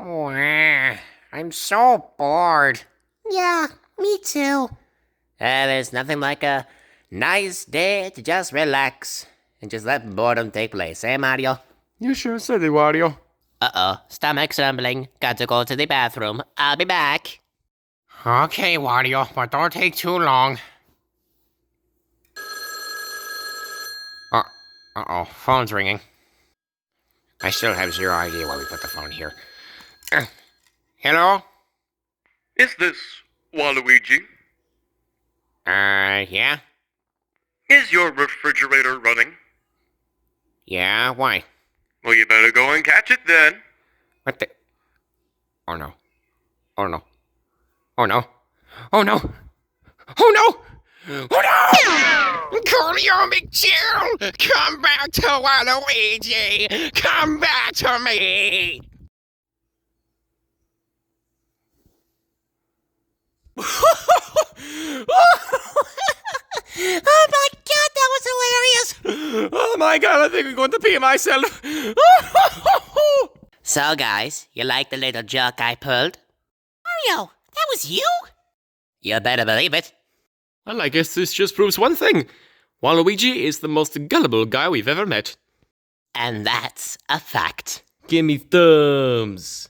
I'm so bored. Yeah, me too. There's nothing like a nice day to just relax and just let boredom take place, eh, Mario? You sure said it, Wario. Uh-oh, stomach's rumbling. Got to go to the bathroom. I'll be back. Okay, Wario, but don't take too long. Uh-oh, phone's ringing. I still have zero idea why we put the phone here. Hello? Is this Waluigi? Yeah? Is your refrigerator running? Yeah, why? Well, you better go and catch it then. What the? Oh no. Oh no. Oh no. Oh no. Oh no! Oh no! Coolio McGill! Come back to Waluigi! Come back to me! Oh my god, that was hilarious! Oh my god, I think I'm going to pee myself. So, guys, you like the little joke I pulled? Mario, that was you? You better believe it. Well, I guess this just proves one thing. Waluigi is the most gullible guy we've ever met. And that's a fact. Gimme thumbs.